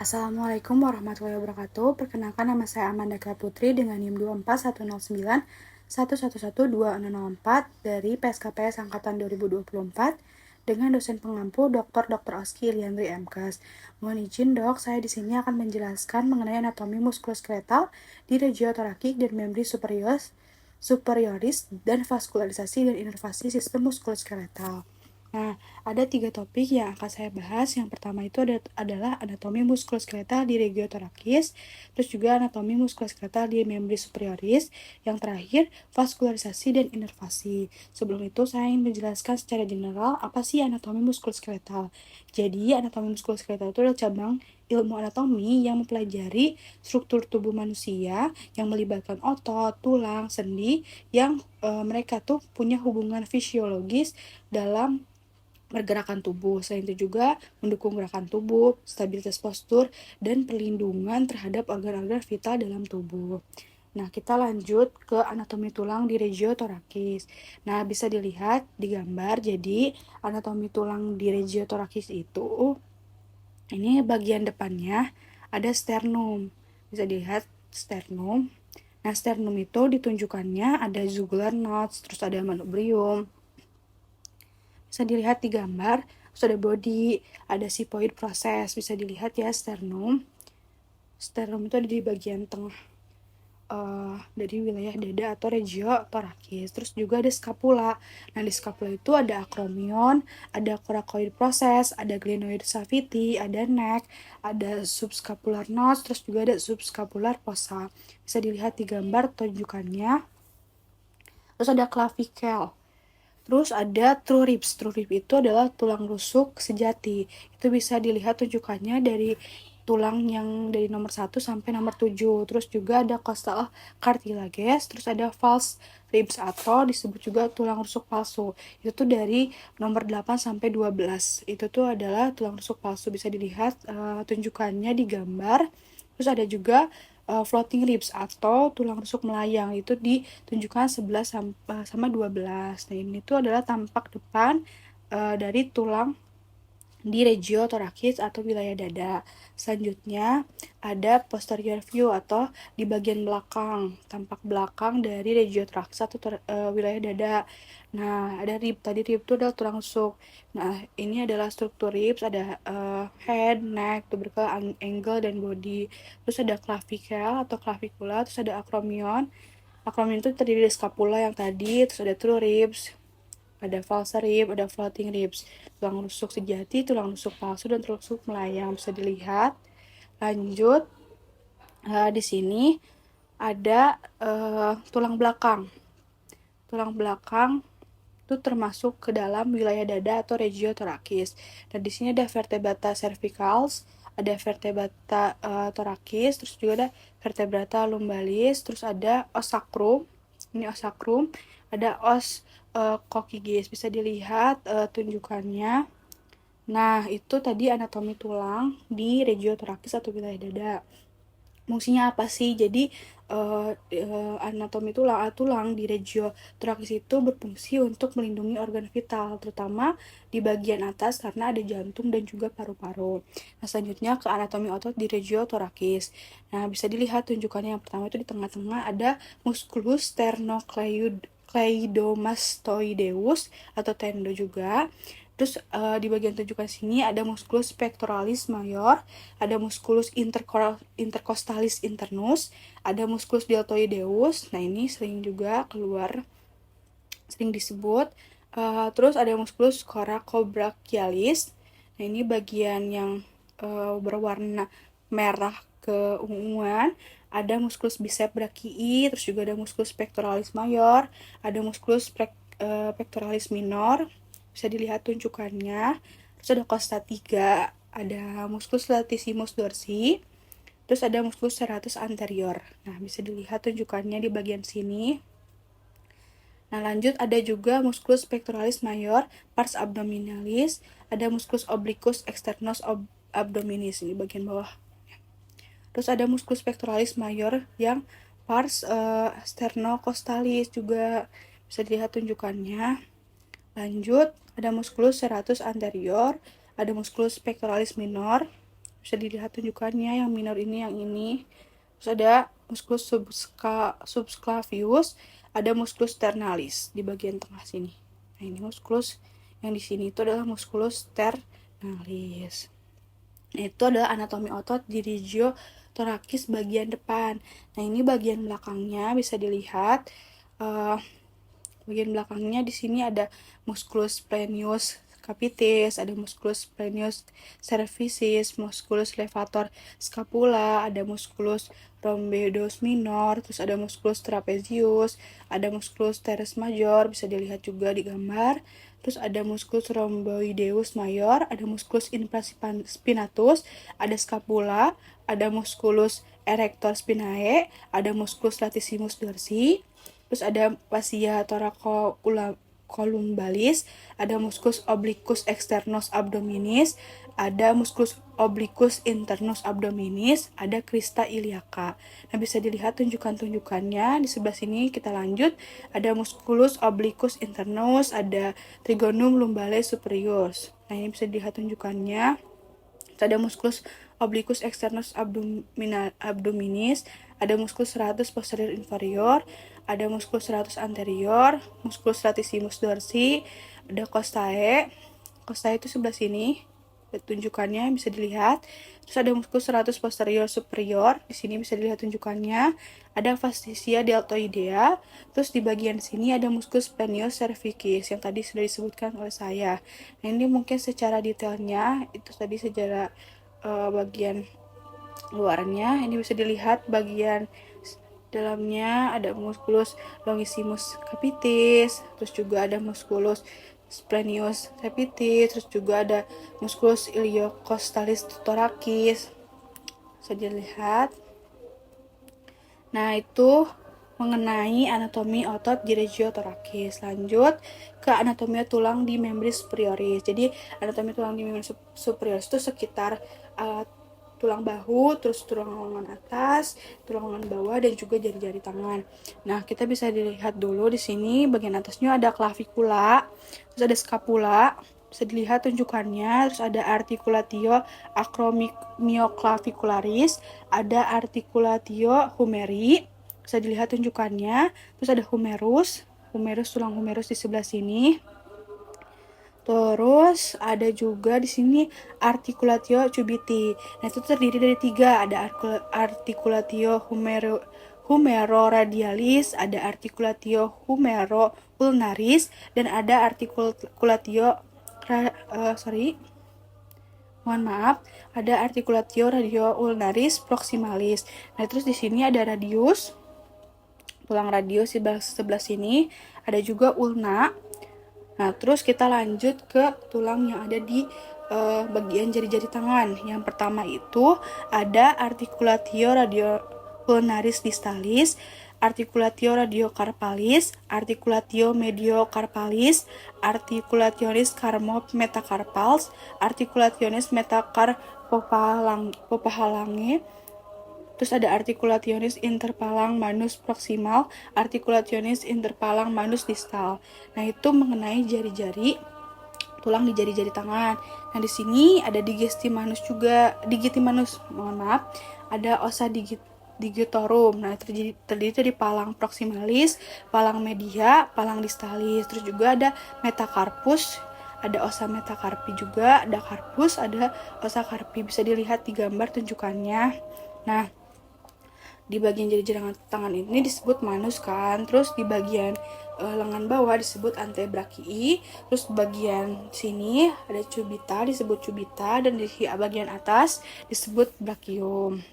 Assalamualaikum warahmatullahi wabarakatuh. Perkenalkan, nama saya Amanda Kla Putri dengan NIM 24109 1111204 dari PSKPS Angkatan 2024 dengan dosen pengampu Dr. Oski Iliandri MKes. Mohon izin dok, saya di sini akan menjelaskan mengenai anatomi muskuloskeletal di regiotorakik dan membri superioris dan vaskularisasi dan inervasi sistem muskuloskeletal. Nah, ada 3 topik yang akan saya bahas. Yang pertama itu adalah anatomi muskuloskeletal di regiotorakis, terus juga anatomi muskuloskeletal di membri superioris, yang terakhir vaskularisasi dan inervasi. Sebelum itu saya ingin menjelaskan secara general apa sih anatomi muskuloskeletal. Jadi, anatomi muskuloskeletal itu adalah cabang ilmu anatomi yang mempelajari struktur tubuh manusia yang melibatkan otot, tulang, sendi yang mereka tuh punya hubungan fisiologis dalam pergerakan tubuh. Selain itu juga mendukung gerakan tubuh, stabilitas postur, dan perlindungan terhadap organ-organ vital dalam tubuh. Nah, kita lanjut ke anatomi tulang di regiotorakis. Nah, bisa dilihat di gambar. Jadi, anatomi tulang di regiotorakis itu, ini bagian depannya ada sternum. Bisa dilihat sternum. Nah, sternum itu ditunjukkannya ada jugular nodes, terus ada manubrium. Bisa dilihat di gambar, terus ada body, ada sipoid proses, bisa dilihat ya sternum. Sternum itu ada di bagian tengah dari wilayah dada atau regiotorakis. Terus juga ada scapula. Nah, di scapula itu ada acromion, ada coracoid proses, ada glenoid saviti, ada neck, ada subscapular nodes, terus juga ada subscapular fossa. Bisa dilihat di gambar tunjukannya. Terus ada clavicle. Terus ada true ribs. True rib itu adalah tulang rusuk sejati. Itu bisa dilihat tunjukannya dari tulang yang dari nomor 1 sampai nomor 7. Terus juga ada costal cartilages, terus ada false ribs atau disebut juga tulang rusuk palsu. Itu tuh dari nomor 8 sampai 12. Itu tuh adalah tulang rusuk palsu, bisa dilihat tunjukannya di gambar. Terus ada juga floating ribs atau tulang rusuk melayang, itu ditunjukkan 11 sama 12. Nah, ini tuh adalah tampak depan dari tulang di regiotorakis atau wilayah dada. Selanjutnya ada posterior view atau di bagian belakang, tampak belakang dari regiotorakis atau wilayah dada. Nah, ada rib. Tadi rib itu adalah tulang rusuk. Nah, ini adalah struktur ribs, ada head, neck, tubercle, angle, dan body. Terus ada clavicle atau clavicula, terus ada acromion. Acromion itu terdiri dari scapula yang tadi, terus ada true ribs, ada false rib, ada floating ribs, tulang rusuk sejati, tulang rusuk palsu, dan tulang rusuk melayang, bisa dilihat. Lanjut, di sini ada tulang belakang. Tulang belakang itu termasuk ke dalam wilayah dada atau regiotorakis. Dan di sini ada vertebrata cervicals, ada vertebrata thoracis, terus juga ada vertebrata lumbalis, terus ada os sacrum. Ini os sacrum, ada os coccygeus, bisa dilihat tunjukannya. Nah, itu tadi anatomi tulang di regiotorakis atau wilayah dada. Fungsinya apa sih? Jadi anatomi tulang di regiotorakis itu berfungsi untuk melindungi organ vital, terutama di bagian atas karena ada jantung dan juga paru-paru. Nah, selanjutnya ke anatomi otot di regiotorakis. Nah, bisa dilihat tunjukannya. Yang pertama itu di tengah-tengah ada musculus sternocleidomastoideus atau tendo juga. Terus di bagian tunjukan sini ada musculus pectoralis major, ada musculus intercostalis internus, ada musculus deltoideus. Nah, ini sering juga keluar, sering disebut. Terus ada musculus coracobrachialis. Nah, ini bagian yang berwarna merah keunguan. Ada musculus bicep brachii, terus juga ada musculus pectoralis major, ada musculus pectoralis minor, bisa dilihat tunjukannya. Terus ada costa 3, ada musculus latissimus dorsi, terus ada musculus serratus anterior. Nah, bisa dilihat tunjukannya di bagian sini. Nah, lanjut ada juga musculus pectoralis major, pars abdominalis, ada musculus obliquus externus abdominis, ini bagian bawah. Terus ada musculus pectoralis major yang pars sternocostalis, juga bisa dilihat tunjukannya. Lanjut, ada musculus serratus anterior, ada musculus pectoralis minor, Bisa dilihat tunjukannya, yang minor ini, yang ini. Terus ada musculus subclavius, ada musculus ternalis di bagian tengah sini. Nah, ini musculus yang di sini itu adalah musculus ternalis. Nah, itu adalah anatomi otot dirigio thoracis bagian depan. Nah, ini bagian belakangnya bisa dilihat. Bagian belakangnya di sini ada musculus splenius capitis, ada musculus splenius cervicis, musculus levator scapula, ada musculus rhomboideus minor, terus ada musculus trapezius, ada musculus teres major, bisa dilihat juga di gambar. Terus ada musculus rhomboideus mayor, ada musculus infraspinatus, ada scapula, ada musculus erector spinae, ada musculus latissimus dorsi, terus ada fascia thoracolumbalis, ada musculus obliquus externus abdominis, ada musculus obliquus internus abdominis, ada crista iliaca. Nah, bisa dilihat tunjukan-tunjukannya di sebelah sini. Kita lanjut, ada musculus obliquus internus, ada trigonum lumbale superior. Nah, ini bisa dilihat tunjukannya. Ada musculus obliquus externus abdominis, ada musculus serratus posterior inferior, ada musculus serratus anterior, musculus latissimus dorsi, ada costae. Costae itu sebelah sini. Tunjukannya bisa dilihat. Terus ada musculus serratus posterior superior, di sini bisa dilihat tunjukannya. Ada fascia deltoidea. Terus di bagian sini ada musculus splenius cervicis yang tadi sudah disebutkan oleh saya. Nah, ini mungkin secara detailnya itu tadi secara bagian luarnya. Ini bisa dilihat bagian dalamnya ada musculus longissimus capitis, terus juga ada musculus splenius capitis, terus juga ada musculus iliocostalis thoracis. Bisa dilihat. Nah, itu mengenai anatomi otot dirigio thoracis. Lanjut ke anatomi tulang di membris superioris. Jadi, anatomi tulang di membris superioris itu sekitar tulang bahu, terus tulang lengan atas, tulang lengan bawah, dan juga jari-jari tangan. Nah, kita bisa dilihat dulu di sini bagian atasnya ada clavikula, terus ada scapula, bisa dilihat tunjukannya, terus ada articulatio acromioclavicularis, ada articulatio humeri, bisa dilihat tunjukannya, terus ada humerus, tulang humerus di sebelah sini. Terus ada juga di sini articulatio cubiti. Nah, itu terdiri dari 3. Ada articulatio humeroradialis, ada articulatio humeroulnaris, dan ada articulatio ada articulatio radioulnaris proximalis. Nah, terus di sini ada radius, tulang radius di sebelah sini, ada juga ulna. Nah, terus kita lanjut ke tulang yang ada di bagian jari-jari tangan. Yang pertama itu ada articulatio radioulnaris distalis, articulatio radiocarpalis, articulatio mediocarpalis, articulationis metacarpals, articulationis metacarpopahalange, terus ada articulationis interpalang manus proximal, articulationis interpalang manus distal. Nah, itu mengenai jari-jari tulang di jari-jari tangan. Nah, di sini ada digitimanus juga, ada ossa digitorum. Nah, terdiri dari palang proximalis, palang media, palang distalis. Terus juga ada metacarpus, ada ossa metacarpi juga, ada carpus, ada ossa carpi. Bisa dilihat di gambar tunjukannya. Nah, di bagian jari-jari tangan ini disebut manus kan, terus di bagian lengan bawah disebut antebrachii, terus bagian sini ada cubita disebut cubita, dan di bagian atas disebut brachium.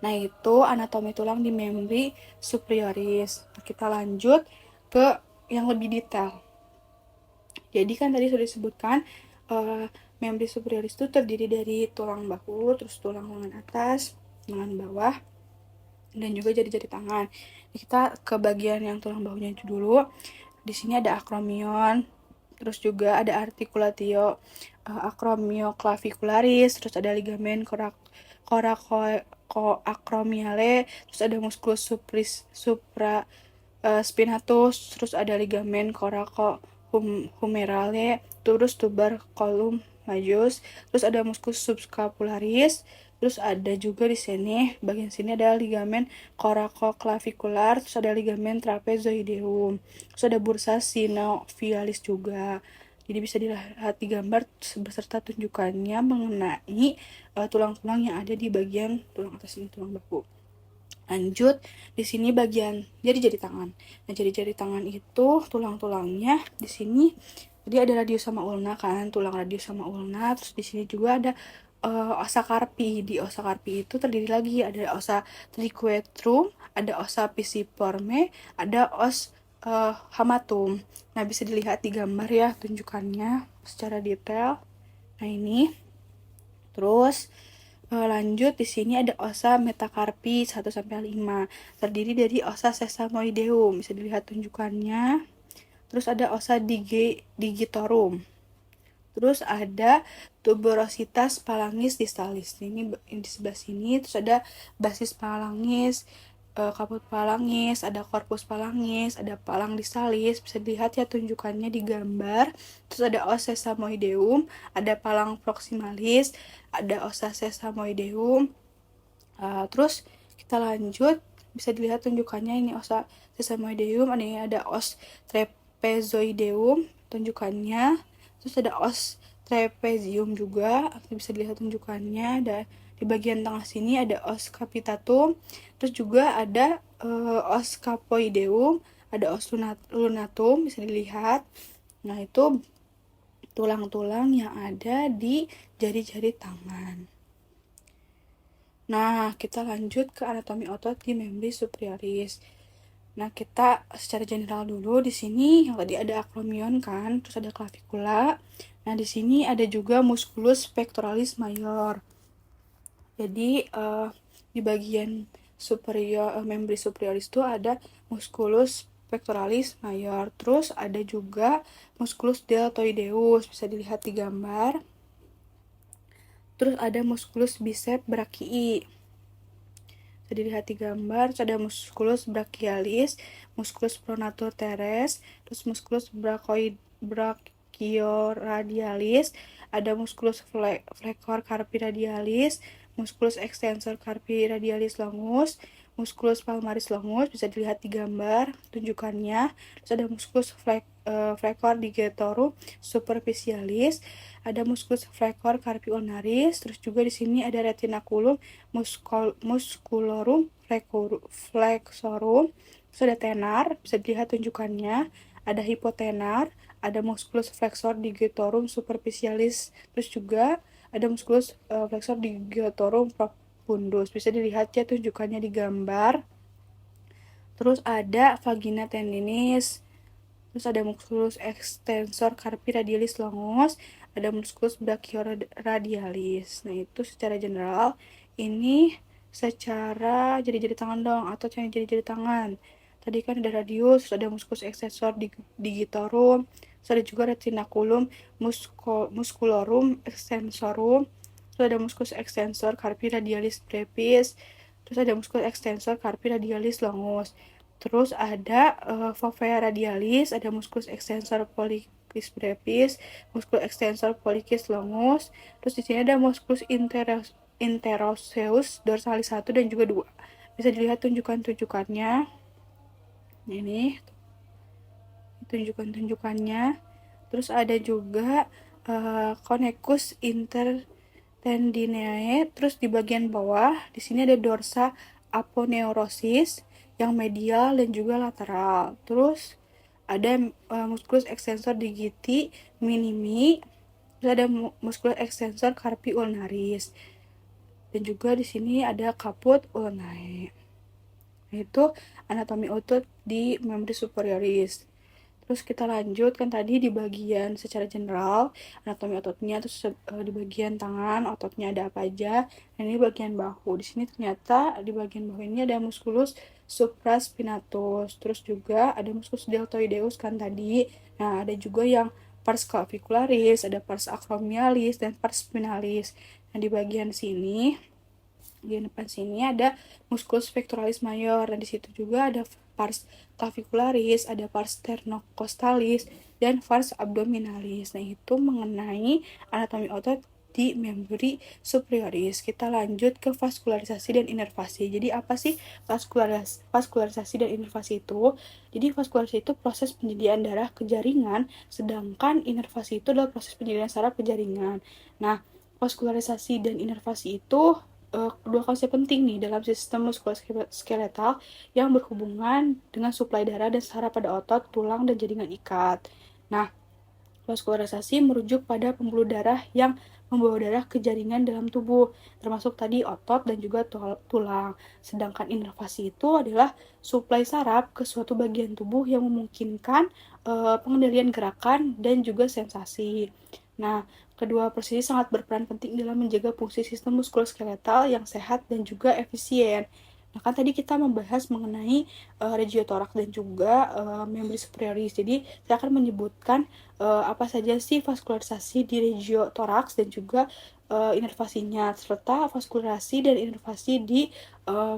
Nah, itu anatomi tulang di membri superioris. Nah, kita lanjut ke yang lebih detail. Jadi kan tadi sudah disebutkan membri superioris itu terdiri dari tulang bahu, terus tulang lengan atas, lengan bawah, dan juga jari-jari tangan. Kita ke bagian yang tulang bahunya itu dulu. Di sini ada acromion, terus juga ada articulatio acromioclavicularis, terus ada ligamen coracoacromiale, terus ada musculus supraspinatus, terus ada ligamen coracohumerale, terus tuberculum majus, terus ada musculus subscapularis, terus ada juga di sini bagian sini ada ligamen coracoclavicular, terus ada ligamen trapezoideum, terus ada bursa synovialis juga. Jadi bisa dilihat di gambar beserta tunjukannya mengenai tulang-tulang yang ada di bagian tulang atas ini, tulang beku. Lanjut, di sini bagian jari-jari tangan. Nah, jari-jari tangan itu tulang-tulangnya di sini jadi ada radius sama ulna kan, tulang radius sama ulna. Terus di sini juga ada osa carpi. Di osa carpi itu terdiri lagi ada osa triquetrum, ada osa pisiforme, ada os hamatum. Nah, bisa dilihat di gambar ya tunjukannya secara detail. Nah, ini. Terus lanjut di sini ada osa metakarpi 1 sampai 5. Terdiri dari osa sesamoideum, bisa dilihat tunjukannya. Terus ada osa digitorum. Terus ada tuberositas phalanges distalis. Ini di sebelah sini. Terus ada basis phalanges, kaput phalanges, ada corpus phalanges, ada palang distalis. Bisa dilihat ya tunjukannya di gambar. Terus ada os sesamoideum, ada palang proximalis, ada osa sesamoideum. Terus kita lanjut, bisa dilihat tunjukannya ini osa sesamoideum, ini ada os trapezoideum tunjukannya. Terus ada os trapezium juga, bisa dilihat tunjukannya. Ada di bagian tengah sini ada os capitatum. Terus juga ada os capoideum, ada os lunatum, bisa dilihat. Nah, itu tulang-tulang yang ada di jari-jari tangan. Nah, kita lanjut ke anatomi otot di membri superioris. Nah, kita secara general dulu. Di sini yang tadi ada acromion kan, terus ada clavicula. Nah, di sini ada juga musculus pectoralis major. Jadi di bagian superior membri superioris itu ada musculus pectoralis major. Terus ada juga musculus deltoideus, bisa dilihat di gambar. Terus ada musculus bicep brachii. Bisa dilihat di gambar. Terus ada musculus brachialis, musculus pronator teres, terus musculus brachioradialis, ada musculus flexor carpi radialis, musculus extensor carpi radialis longus, musculus palmaris longus, bisa dilihat di gambar tunjukannya. Terus ada musculus flexor digitorum superficialis, ada musculus flexor carpi ulnaris. Terus juga di sini ada retinaculum musculorum flexorum. Terus ada tenar, bisa dilihat tunjukannya. Ada hipotenar, ada musculus flexor digitorum superficialis. Terus juga ada musculus flexor digitorum profundus, bisa dilihat ya tunjukannya di gambar. Terus ada vagina tendinis. Terus ada musculus extensor carpi radialis longus, ada musculus brachioradialis. Nah, itu secara general. Ini secara jari-jari tangan dong, atau jari-jari tangan. Tadi kan ada radius, ada musculus extensor digitorum, terus ada juga retinaculum musculorum extensorum, terus ada musculus extensor carpi radialis brevis, terus ada musculus extensor carpi radialis longus. Terus ada fovea radialis, ada musculus extensor pollicis brevis, musculus extensor pollicis longus. Terus di sini ada musculus interosseus dorsalis 1 dan juga 2. Bisa dilihat tunjukannya. Ini tunjukannya. Terus ada juga connecus intertendinae. Terus di bagian bawah di sini ada dorsa aponeurosis yang medial dan juga lateral. Terus ada musculus extensor digiti minimi. Terus ada musculus extensor carpi ulnaris. Dan juga di sini ada caput ulnae. Itu anatomi otot di membri superioris. Terus kita lanjut kan tadi di bagian secara general anatomi ototnya, terus di bagian tangan ototnya ada apa aja. Dan ini bagian bahu. Di sini ternyata di bagian bahu ini ada musculus supraspinatus. Terus juga ada musculus deltoideus kan tadi. Nah, ada juga yang pars clavicularis, ada pars acromialis dan pars spinalis. Nah, di bagian sini Di depan sini ada musculus pectoralis major, dan di situ juga ada pars clavicularis, ada pars sternocostales, dan pars abdominalis. Nah, itu mengenai anatomi otot di membri superioris. Kita lanjut ke vaskularisasi dan inervasi. Jadi apa sih vaskularisasi dan inervasi itu? Jadi vaskularisasi itu proses penyediaan darah ke jaringan, sedangkan inervasi itu adalah proses penyediaan saraf ke jaringan. Nah, vaskularisasi dan inervasi itu dua konsep penting nih dalam sistem muskuloskeletal yang berhubungan dengan suplai darah dan saraf pada otot, tulang, dan jaringan ikat. Nah, vaskularisasi merujuk pada pembuluh darah yang membawa darah ke jaringan dalam tubuh, termasuk tadi otot dan juga tulang. Sedangkan inervasi itu adalah suplai saraf ke suatu bagian tubuh yang memungkinkan pengendalian gerakan dan juga sensasi. Nah, kedua proses ini sangat berperan penting dalam menjaga fungsi sistem muskuloskeletal yang sehat dan juga efisien. Nah, kan tadi kita membahas mengenai regiotoraks dan juga membri superioris. Jadi, saya akan menyebutkan apa saja sih vaskularisasi di regiotoraks dan juga inervasinya, serta vaskularasi dan inervasi di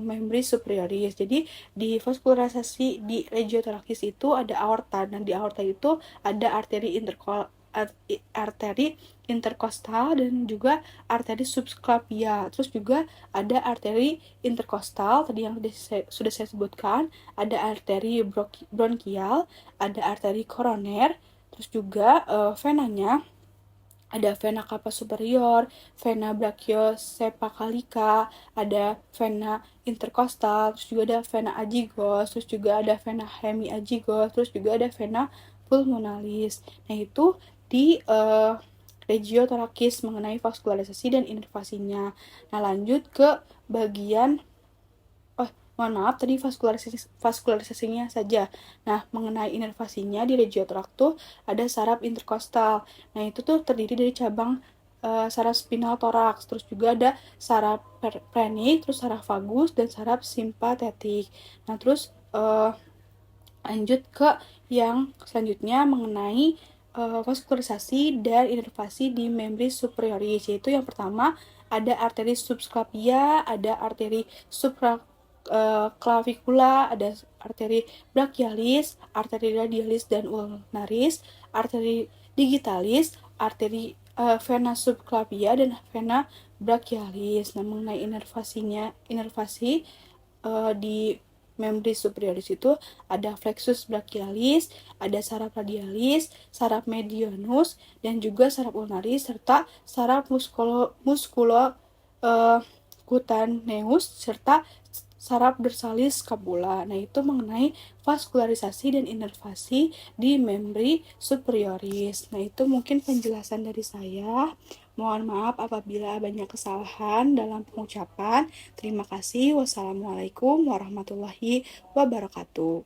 membri superioris. Jadi, di vaskularisasi di regiotorakis itu ada aorta, dan di aorta itu ada arteri interkostal dan juga arteri subclavia. Terus juga ada arteri interkostal tadi yang sudah saya sebutkan, ada arteri bronkial, ada arteri koroner, terus juga venanya ada vena cava superior, vena brachiocephalika, ada vena interkostal, terus juga ada vena azygos, terus juga ada vena hemiazygos, terus juga ada vena pulmonalis. Nah, itu di regiotorakis mengenai vaskularisasi dan inervasinya. Nah, lanjut ke bagian mohon maaf tadi vaskularisasinya saja. Nah, mengenai inervasinya di regiotorak tuh ada saraf interkostal. Nah, itu tuh terdiri dari cabang saraf spinal toraks, terus juga ada saraf phrenic, terus saraf vagus, dan saraf simpatetik. Nah, terus lanjut ke yang selanjutnya mengenai vaskularisasi dan inervasi di membri superioris, yaitu yang pertama ada arteri subclavia, ada arteri clavicula, ada arteri brachialis, arteri radialis dan ulnaris, arteri digitalis, arteri vena subclavia, dan vena brachialis. Nah, mengenai inervasi di membri superioris itu ada flexus brachialis, ada saraf radialis, saraf medianus, dan juga saraf ulnaris, serta saraf muskulo cutaneus, serta saraf dorsalis scapula. Nah, itu mengenai vaskularisasi dan inervasi di membri superioris. Nah, itu mungkin penjelasan dari saya. Mohon maaf apabila banyak kesalahan dalam pengucapan. Terima kasih. Wassalamualaikum warahmatullahi wabarakatuh.